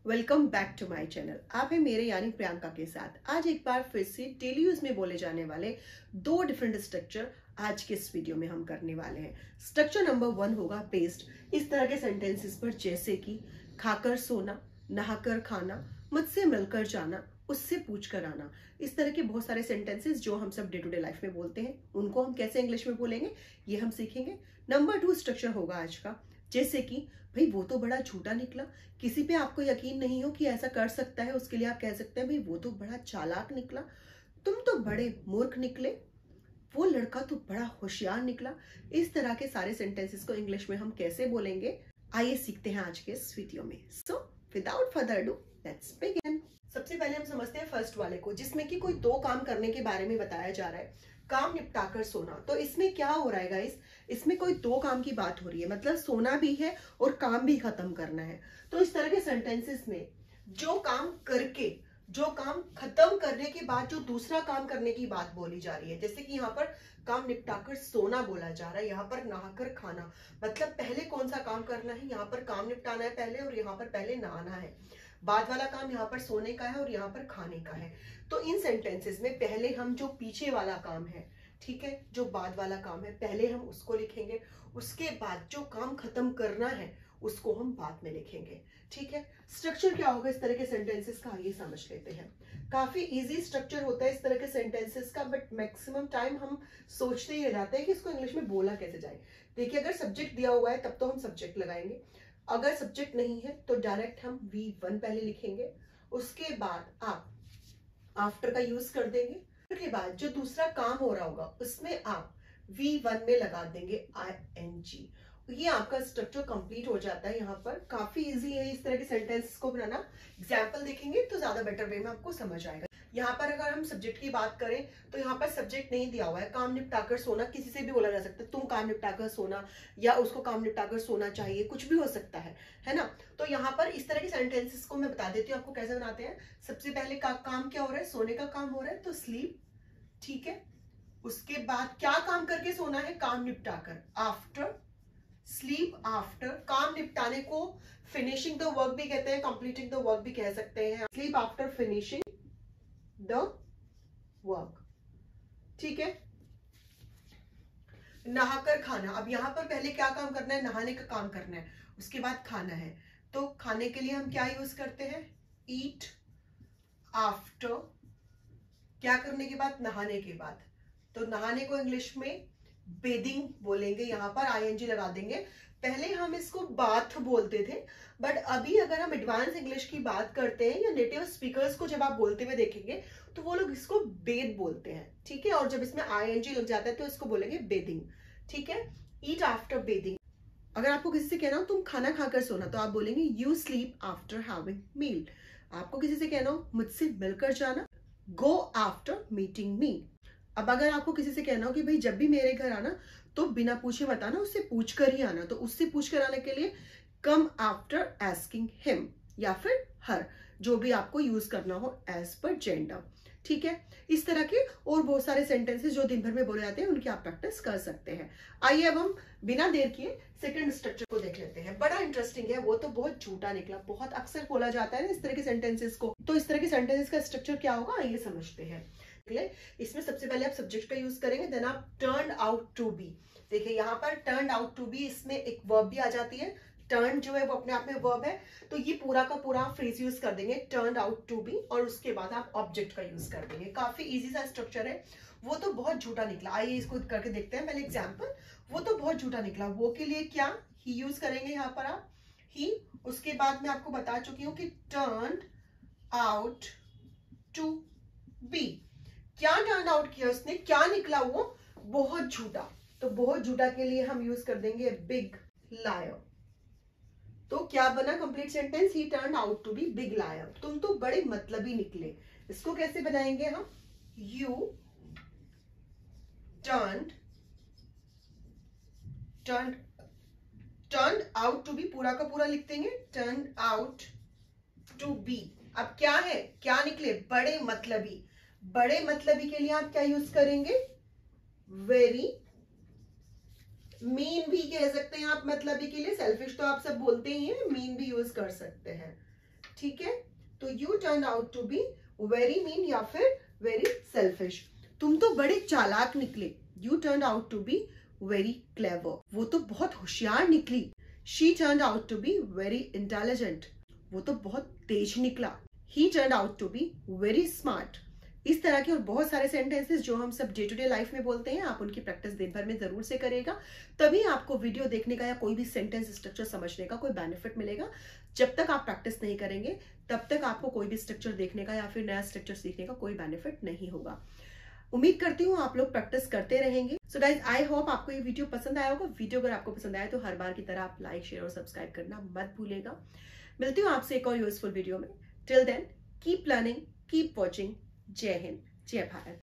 Welcome back to my channel. आप हैं मेरे यानी प्रियंका के साथ। आज एक बार फिर से डेली यूज में बोले जाने वाले दो डिफरेंट स्ट्रक्चर आज के इस वीडियो में हम करने वाले हैं। स्ट्रक्चर नंबर 1 होगा बेस्ड इस तरह के सेंटेंसेस पर, जैसे कि खाकर सोना, नहाकर खाना, मुझसे मिलकर जाना, उससे पूछ कर आना। इस तरह के बहुत सारे सेंटेंसेस जो हम सब डे टू डे लाइफ में बोलते हैं, उनको हम कैसे इंग्लिश में बोलेंगे ये हम सीखेंगे। नंबर 2 स्ट्रक्चर होगा आज का, जैसे कि भाई वो तो बड़ा झूठा निकला, किसी पे आपको यकीन नहीं हो कि ऐसा कर सकता है, उसके लिए आप कह सकते हैं भाई वो तो बड़ा चालाक निकला, तुम तो बड़े मूर्ख निकले, वो लड़का तो बड़ा होशियार निकला। इस तरह के सारे सेंटेंसेस को इंग्लिश में हम कैसे बोलेंगे, आइए सीखते हैं आज के इस वीडियो में। So without further do let's begin. सबसे पहले हम समझते हैं फर्स्ट वाले को, जिसमें कि कोई दो काम करने के बारे में बताया जा रहा है, काम निपटाकर सोना। तो इसमें क्या हो रहा है गाइस, इसमें कोई दो काम की बात हो रही है, मतलब सोना भी है और काम भी खत्म करना है। तो इस तरह के सेंटेंसेस में जो काम करके, जो काम खत्म करने के बाद जो दूसरा काम करने की बात बोली जा रही है, जैसे कि यहाँ पर काम निपटाकर सोना बोला जा रहा है, यहाँ पर नहाकर खाना, मतलब पहले कौन सा काम करना है, यहाँ पर काम निपटाना है पहले और यहाँ पर पहले नहाना है। बाद वाला काम यहाँ पर सोने का है और यहाँ पर खाने का है। तो इन सेंटेंसेस में पहले हम जो पीछे वाला काम है, ठीक है, जो बाद वाला काम है, पहले हम उसको लिखेंगे, उसके बाद जो काम खत्म करना है उसको हम बाद में लिखेंगे। ठीक है, स्ट्रक्चर क्या होगा इस तरह के सेंटेंसेस का, ये समझ लेते हैं। काफी इजी स्ट्रक्चर होता है इस तरह के सेंटेंसेस का, बट मैक्सिमम टाइम हम सोचते ही रह जाते हैं कि इसको इंग्लिश में बोला कैसे जाए। देखिए, अगर सब्जेक्ट दिया हुआ है तब तो हम सब्जेक्ट लगाएंगे, अगर सब्जेक्ट नहीं है तो डायरेक्ट हम V1 पहले लिखेंगे, उसके बाद आप आफ्टर का यूज कर देंगे, उसके बाद जो दूसरा काम हो रहा होगा उसमें आप V1 में लगा देंगे ING। ये आपका स्ट्रक्चर कंप्लीट हो जाता है। यहाँ पर काफी इजी है इस तरह के सेंटेंस को बनाना। एग्जाम्पल देखेंगे तो ज्यादा बेटर वे में आपको समझ आएगा। यहाँ पर अगर हम सब्जेक्ट की बात करें तो यहाँ पर सब्जेक्ट नहीं दिया हुआ है, काम निपटाकर सोना, किसी से भी बोला जा सकता है तुम काम निपटाकर सोना, या उसको काम निपटाकर सोना चाहिए, कुछ भी हो सकता है ना। तो यहाँ पर इस तरह के सेंटेंसेस को मैं बता देती हूँ आपको कैसे बनाते हैं। सबसे पहले काम क्या हो रहा है, सोने का काम हो रहा है, तो स्लीप, ठीक है। उसके बाद क्या काम करके सोना है, काम निपटाकर, आफ्टर, स्लीप आफ्टर। काम निपटाने को फिनिशिंग द वर्क भी कहते हैं, कंप्लीटिंग द वर्क भी कह सकते हैं। Sleep after finishing the work, ठीक है। नहाकर खाना, अब यहां पर पहले क्या काम करना है, नहाने का काम करना है, उसके बाद खाना है। तो खाने के लिए हम क्या यूज करते हैं, ईट आफ्टर, क्या करने के बाद, नहाने के बाद। तो नहाने को इंग्लिश में बेदिंग बोलेंगे, यहां पर ING लगा देंगे। पहले हम इसको बाथ बोलते थे, बट अभी अगर हम एडवांस इंग्लिश की बात करते हैं या नेटिव स्पीकर्स को जब आप बोलते हुए देखेंगे तो वो लोग इसको बेद बोलते हैं, ठीक है। और जब इसमें ING लग जाता है तो इसको बोलेंगे बेदिंग, ठीक है। ईट आफ्टर बेदिंग। अगर आपको किसी से कहना हो तुम खाना खाकर सोना, तो आप बोलेंगे यू स्लीप आफ्टर हैविंग मील। आपको किसी से कहना हो मुझसे मिलकर जाना, गो आफ्टर मीटिंग मी। अब अगर आपको किसी से कहना हो कि भाई जब भी मेरे घर आना तो बिना पूछे मत आना, उससे पूछ कर ही आना, तो उससे पूछ कर आने के लिए कम आफ्टर आस्किंग हिम या फिर हर, जो भी आपको यूज करना हो एज पर जेंडर, ठीक है। इस तरह के और बहुत सारे सेंटेंसेस जो दिन भर में बोले जाते हैं उनकी आप प्रैक्टिस कर सकते हैं। आइए अब हम बिना देर किए सेकंड स्ट्रक्चर को देख लेते हैं। बड़ा इंटरेस्टिंग है, वो तो बहुत झूठा निकला, बहुत अक्सर बोला जाता है ना इस तरह के सेंटेंसेस को। तो इस तरह के सेंटेंसेस का स्ट्रक्चर क्या होगा आइए समझते हैं। इसमें सबसे पहले आप सब्जेक्ट का यूज करेंगे, देन आप टर्न आउट टू बी। देखिए यहाँ पर टर्न आउट टू बी, इसमें एक वर्ब भी आ जाती है, टर्न जो है वो अपने आप में वर्ब है, तो ये पूरा का पूरा फ्रेज यूज कर देंगे टर्न आउट टू बी, और उसके बाद आप ऑब्जेक्ट का यूज कर देंगे। काफी इजी सा स्ट्रक्चर है। वो तो बहुत झूठा निकला, आइए इसको करके देखते हैं। पहले एग्जाम्पल, वो तो बहुत झूठा निकला, वो के लिए क्या ही यूज करेंगे यहाँ पर आप, ही। उसके बाद मैं आपको बता चुकी हूँ कि टर्न आउट टू बी, क्या टर्न आउट किया उसने, क्या निकला वो, बहुत झूठा। तो बहुत झूठा के लिए हम यूज कर देंगे बिग लायर। तो क्या बना complete sentence, he turn out to be big liar, तुम तो बड़े मतलबी निकले। इसको कैसे बनाएंगे हम, you turn out to be, पूरा का पूरा लिख देंगे, टर्न आउट टू बी। अब क्या है, क्या निकले, बड़े मतलबी। बड़े मतलबी के लिए आप क्या यूज करेंगे, वेरी मीन भी कह सकते हैं आप मतलबी के लिए, सेल्फिश तो आप सब बोलते ही हैं, मीन भी यूज कर सकते हैं, ठीक है, तो you turn out to be very mean या फिर वेरी सेल्फिश। तुम तो बड़े चालाक निकले। You turn out to be very clever. वो तो बहुत होशियार निकली। She turn out to be very intelligent. वो तो बहुत तेज निकला। He turn out to be very smart. इस तरह के और बहुत सारे सेंटेंसेस जो हम सब डे टू डे लाइफ में बोलते हैं, आप उनकी प्रैक्टिस दिन भर में जरूर से करेगा, तभी आपको वीडियो देखने का या कोई भी सेंटेंस स्ट्रक्चर समझने का कोई बेनिफिट मिलेगा। जब तक आप प्रैक्टिस नहीं करेंगे तब तक आपको कोई भी स्ट्रक्चर देखने का या फिर नया स्ट्रक्चर सीखने का कोई बेनिफिट नहीं होगा। उम्मीद करती हूँ आप लोग प्रैक्टिस करते रहेंगे। सो गाइज, आई होप आपको ये वीडियो पसंद आया होगा। वीडियो अगर आपको पसंद आया तो हर बार की तरह आप लाइक, शेयर और सब्सक्राइब करना मत भूलेगा। मिलती हूँ आपसे एक और यूजफुल वीडियो में। Till then keep learning, keep watching. जय हिंद, जय भारत।